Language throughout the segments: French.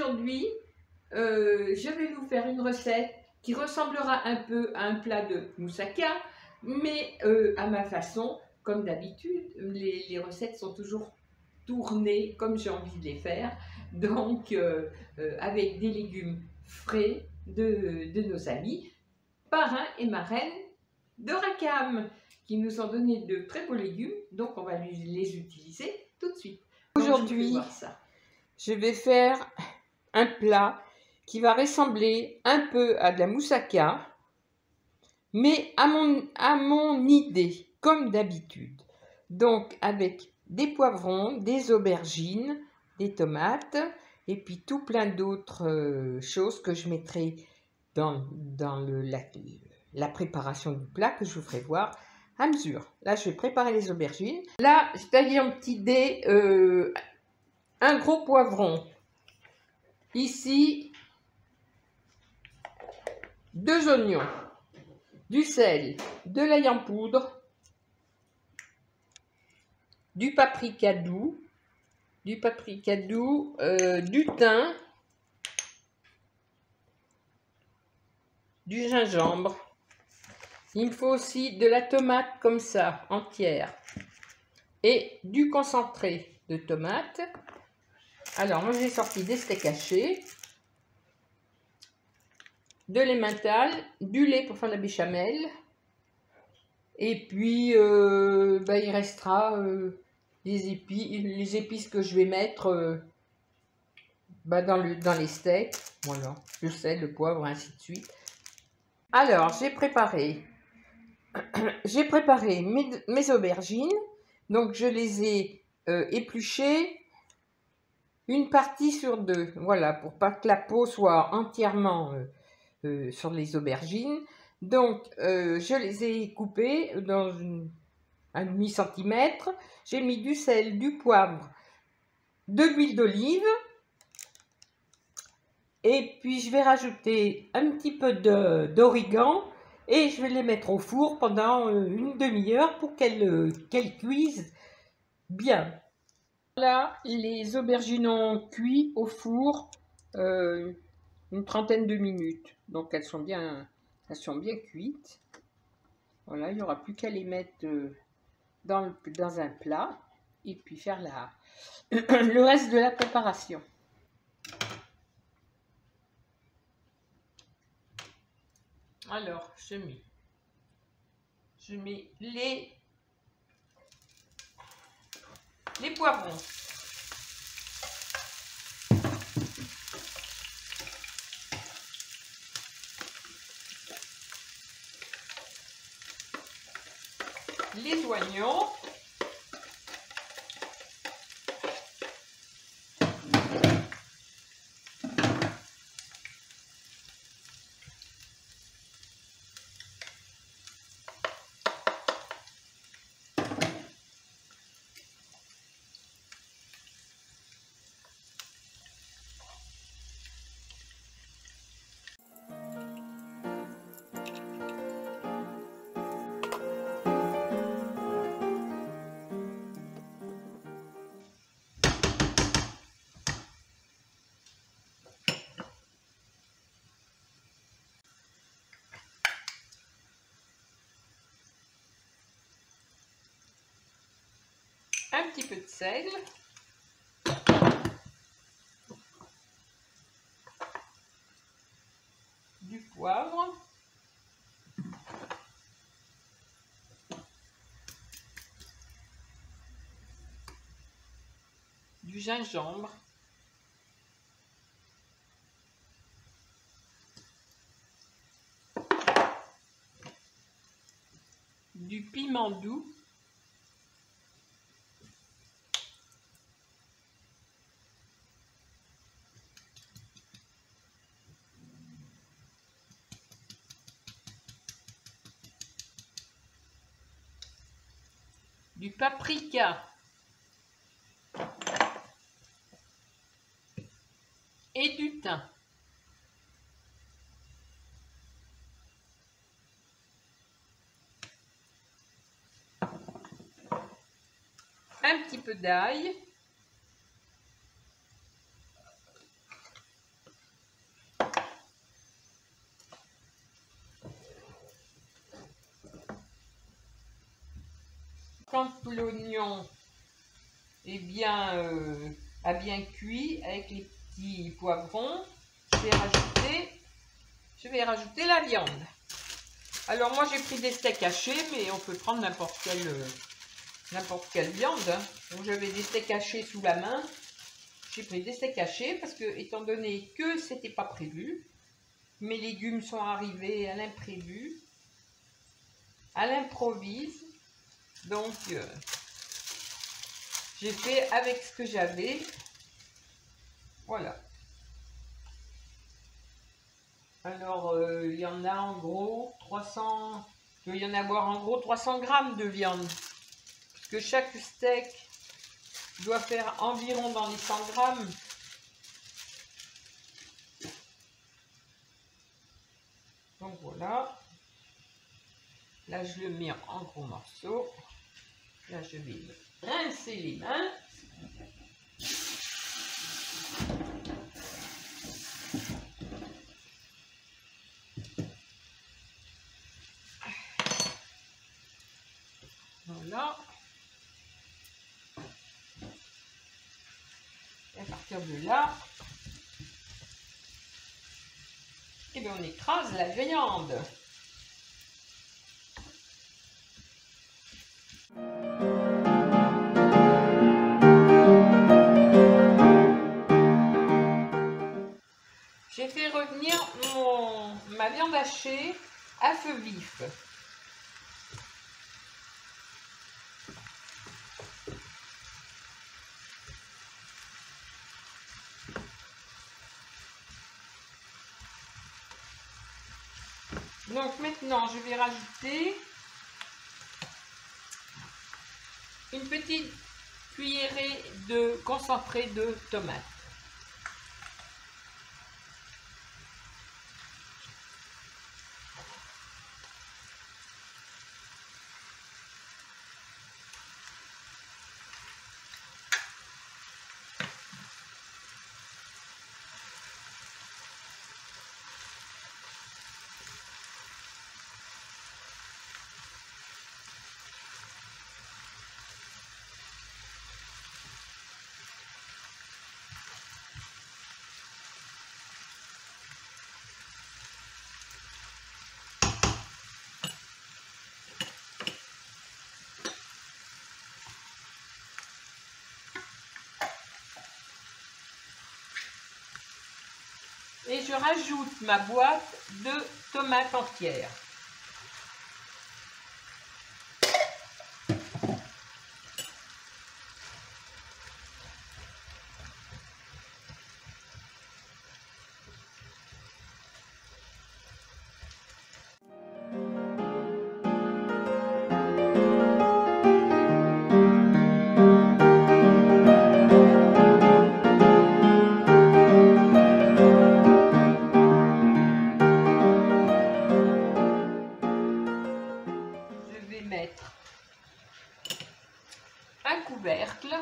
Aujourd'hui, je vais vous faire une recette qui ressemblera un peu à un plat de moussaka, mais à ma façon. Comme d'habitude, les recettes sont toujours tournées comme j'ai envie de les faire, donc avec des légumes frais de nos amis, parrain et marraine de Rackham, qui nous ont donné de très beaux légumes, donc on va les utiliser tout de suite. Aujourd'hui, je vais faire un plat qui va ressembler un peu à de la moussaka, mais à mon idée, comme d'habitude. Donc avec des poivrons, des aubergines, des tomates, et puis tout plein d'autres choses que je mettrai dans la préparation du plat, que je vous ferai voir à mesure. Là, je vais préparer les aubergines. Là, j'ai taillé en petits dés un gros poivron. Ici, 2 oignons, du sel, de l'ail en poudre, du paprika doux, du thym, du gingembre. Il me faut aussi de la tomate comme ça, entière, et du concentré de tomate. Alors, moi j'ai sorti des steaks hachés, de l'emmental, du lait pour faire la béchamel, et puis il restera les épices que je vais mettre dans les steaks. Voilà, le sel, le poivre, ainsi de suite. Alors, j'ai préparé mes aubergines. Donc, je les ai épluchées une partie sur 2. Voilà, pour pas que la peau soit entièrement sur les aubergines. Donc, je les ai coupées dans un demi-centimètre. J'ai mis du sel, du poivre, de l'huile d'olive. Et puis, je vais rajouter un petit peu d'origan et je vais les mettre au four pendant une demi-heure pour qu'elles cuisent bien. Là, les aubergines ont cuit au four une trentaine de minutes. Donc, elles sont bien cuites. Voilà, il n'y aura plus qu'à les mettre dans un plat et puis faire le reste de la préparation. Alors, je mets les poivrons. Les oignons. Un petit peu de sel, du poivre, du gingembre, du piment doux, du paprika et du thym. Un petit peu d'ail. Quand l'oignon est bien, a bien cuit avec les petits poivrons, je vais rajouter la viande. Alors moi j'ai pris des steaks hachés, mais on peut prendre n'importe quelle viande. Hein. Donc j'avais des steaks hachés sous la main. J'ai pris des steaks hachés parce que, étant donné que c'était pas prévu, mes légumes sont arrivés à l'imprévu, à l'improvise. Donc j'ai fait avec ce que j'avais. Voilà. Alors il y en a en gros 300, il doit y en avoir en gros 300 grammes de viande. Puisque chaque steak doit faire environ dans les 100 grammes. Donc voilà. Là, je le mets en gros morceaux. Là, je vais me rincer les mains. Voilà. Et à partir de là, et bien on écrase la viande. J'ai fait revenir ma viande hachée à feu vif. Donc maintenant, je vais rajouter une petite cuillerée de concentré de tomate. Et je rajoute ma boîte de tomates entières. Mettre un couvercle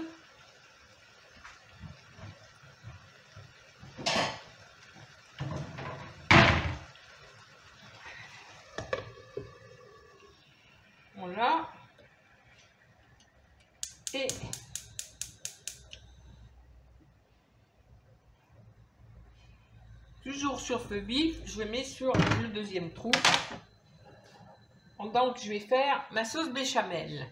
voilà et toujours sur feu vif, je mets sur le deuxième trou. Pendant que je vais faire ma sauce béchamel.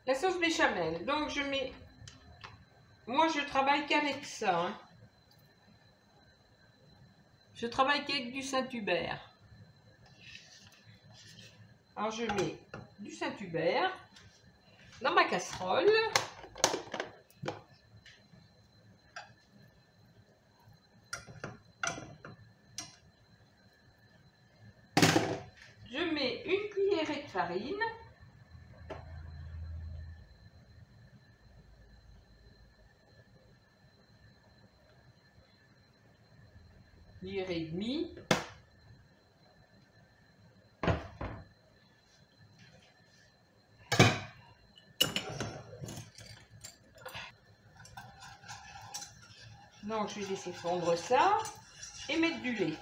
La sauce béchamel, donc je mets... Moi je travaille qu'avec ça. Hein. Je travaille qu'avec du Saint-Hubert. Alors je mets du Saint-Hubert dans ma casserole. Je mets une cuillerée de farine. Cuillère et demie. Donc je vais laisser fondre ça et mettre du lait.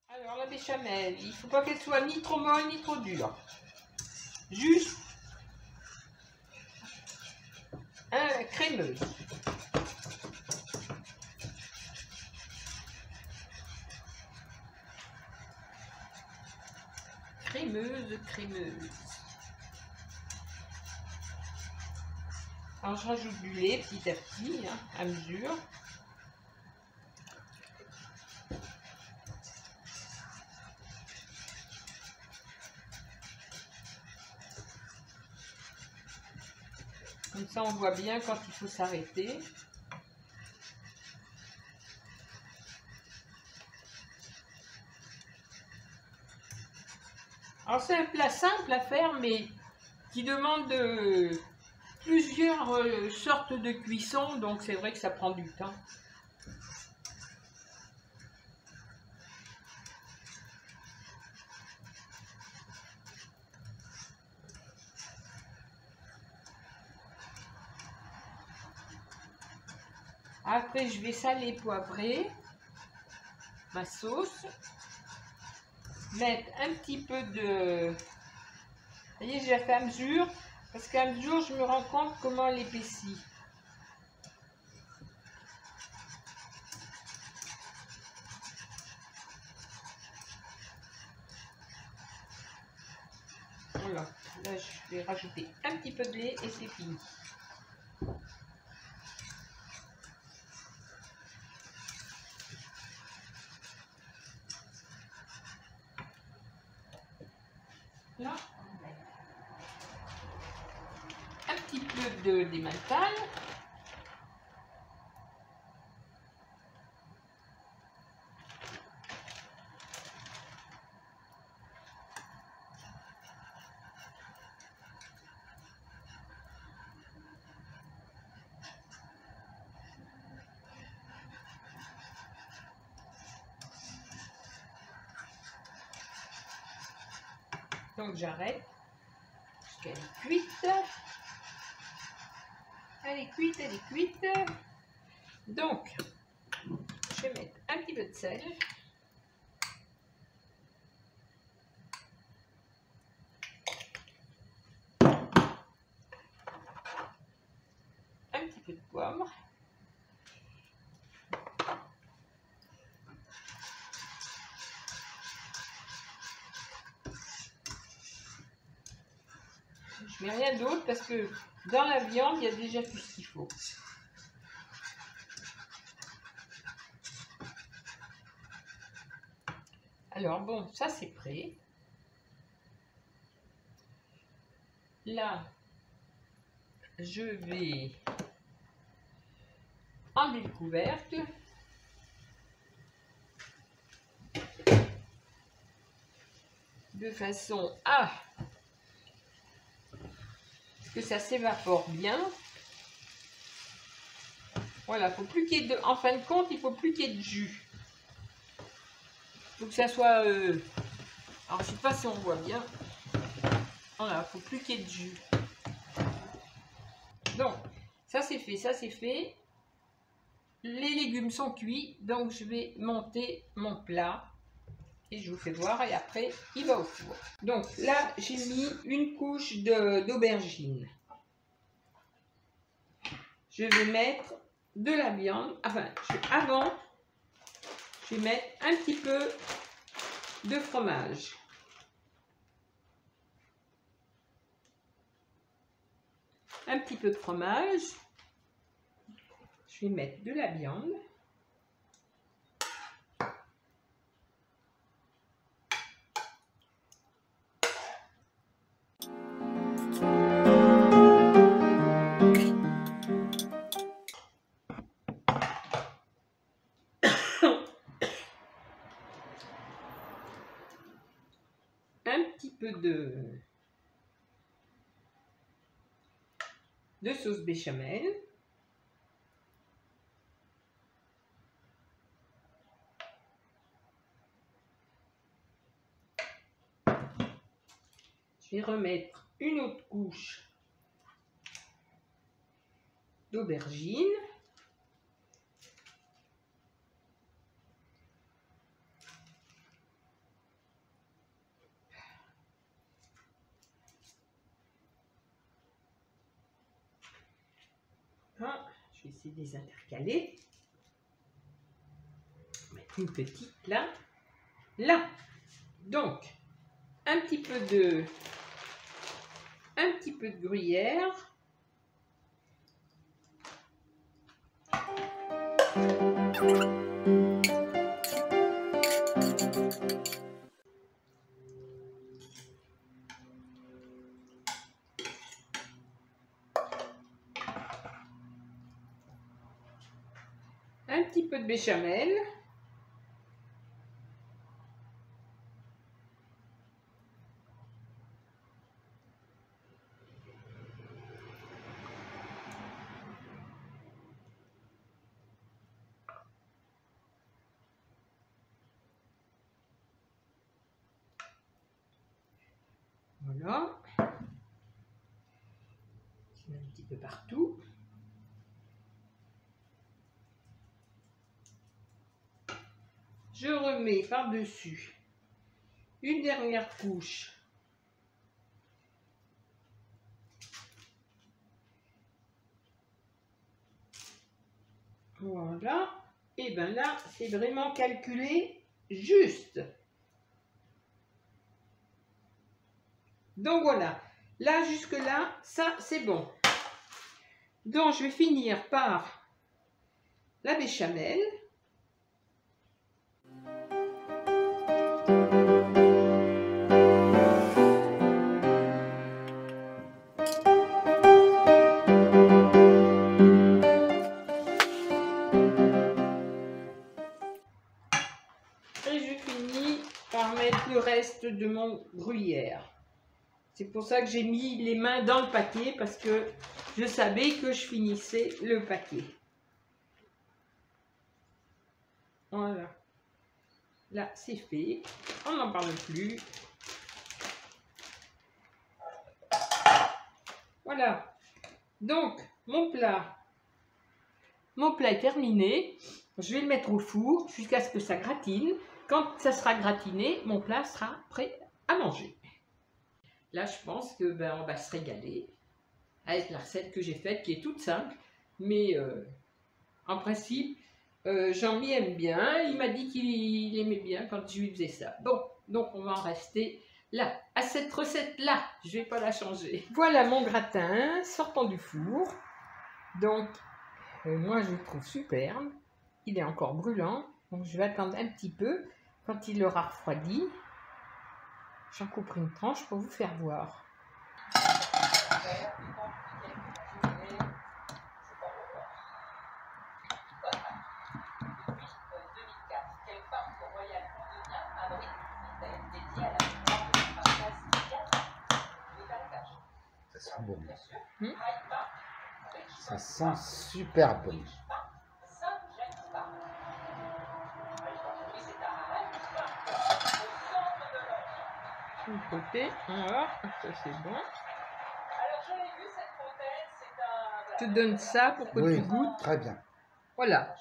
Alors la béchamel, il ne faut pas qu'elle soit ni trop molle ni trop dure. Juste crémeuse. Crémeuse. Alors je rajoute du lait petit à petit, hein, à mesure. Comme ça on voit bien quand il faut s'arrêter. Alors c'est un plat simple à faire mais qui demande plusieurs sortes de cuisson, donc c'est vrai que ça prend du temps. Après je vais saler, poivrer ma sauce, mettre un petit peu de... Vous voyez, j'ai fait à mesure, parce qu'à mesure je me rends compte comment elle épaissit. Voilà, là je vais rajouter un petit peu de lait et c'est fini. Là, un petit peu d'emmental. Donc j'arrête parce qu'elle est cuite. Elle est cuite, elle est cuite. Donc, je vais mettre un petit peu de sel. Un petit peu de poivre. Je mets rien d'autre parce que dans la viande, il y a déjà tout ce qu'il faut. Alors bon, ça c'est prêt. Là, je vais enlever le couvercle. De façon à ce que ça s'évapore bien. Voilà, faut plus qu'il y ait de... En fin de compte, il faut plus qu'il y ait de jus. Il faut que ça soit... Alors, je sais pas si on voit bien. Voilà, il faut plus qu'il y ait de jus. Donc, ça c'est fait, ça c'est fait. Les légumes sont cuits, donc je vais monter mon plat. Et je vous fais voir, et après, il va au four. Donc là, j'ai mis une couche d'aubergine. Je vais mettre de la viande. Enfin, avant, je vais mettre un petit peu de fromage. Un petit peu de fromage. Je vais mettre de la viande. Un petit peu de sauce béchamel. Je vais remettre une autre couche d'aubergine. Ah, je vais essayer de les intercaler. On va mettre une petite là. Là. Donc, un petit peu de gruyère. Un petit peu de béchamel. Voilà. Je mets un petit peu partout. Je remets par-dessus une dernière couche voilà, et bien là c'est vraiment calculé juste. Donc voilà, là jusque là ça c'est bon. Donc je vais finir par la béchamel. Et je finis par mettre le reste de mon gruyère. C'est pour ça que j'ai mis les mains dans le paquet, parce que je savais que je finissais le paquet. Voilà. Là, c'est fait. On n'en parle plus. Voilà. Donc, mon plat est terminé. Je vais le mettre au four jusqu'à ce que ça gratine. Quand ça sera gratiné, mon plat sera prêt à manger. Là, je pense que on va se régaler avec la recette que j'ai faite, qui est toute simple, mais en principe, Jean-Mi aime bien. Il m'a dit qu'il aimait bien quand je lui faisais ça. Bon, donc on va en rester là, à cette recette-là. Je ne vais pas la changer. Voilà mon gratin sortant du four. Donc, moi, je le trouve superbe. Il est encore brûlant, donc je vais attendre un petit peu. Quand il aura refroidi, j'en couperai une tranche pour vous faire voir. Ça sent bon. Ça sent super bon. Du côté, voilà, ça c'est bon. Je te donne ça pour que tu goûtes. Très bien. Voilà.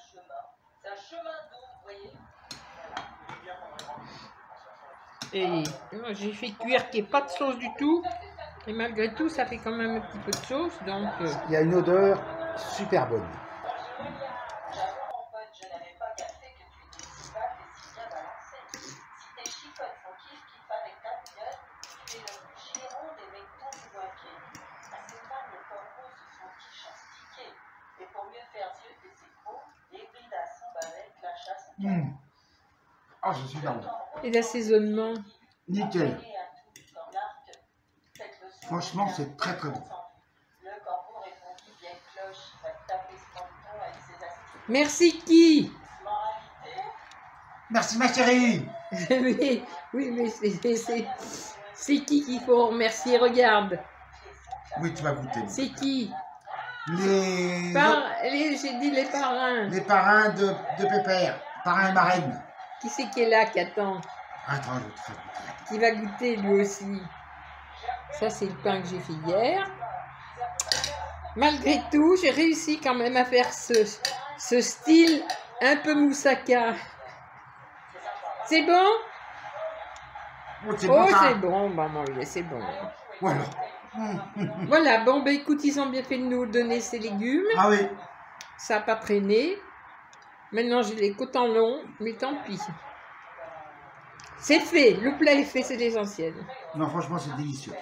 Et j'ai fait cuire qu'il n'y ait pas de sauce du tout. Et malgré tout, ça fait quand même un petit peu de sauce. Donc, il y a une odeur super bonne. Ah, je suis là. Et l'assaisonnement? Nickel. Franchement, c'est très très bon. Merci qui? Merci ma chérie. Oui, mais c'est qui qu'il faut remercier? Regarde. Oui, tu vas goûter. C'est qui? J'ai dit les parrains. Les parrains de Pépère. Parrain et marraine. Qui c'est qui est là, qui attend? Attends, je vais te faire goûter. Qui va goûter lui aussi. Ça, c'est le pain que j'ai fait hier. Malgré tout, j'ai réussi quand même à faire ce style un peu moussaka. C'est bon? Oh, c'est Oh, bon, ça. c'est bon, maman, c'est bon. Voilà. Voilà, bon, ben écoute, ils ont bien fait de nous donner ces légumes. Ah oui. Ça n'a pas traîné. Maintenant, j'ai les côtes en long, mais tant pis. C'est fait, le plat est fait, c'est l'essentiel. Non, franchement, c'est délicieux.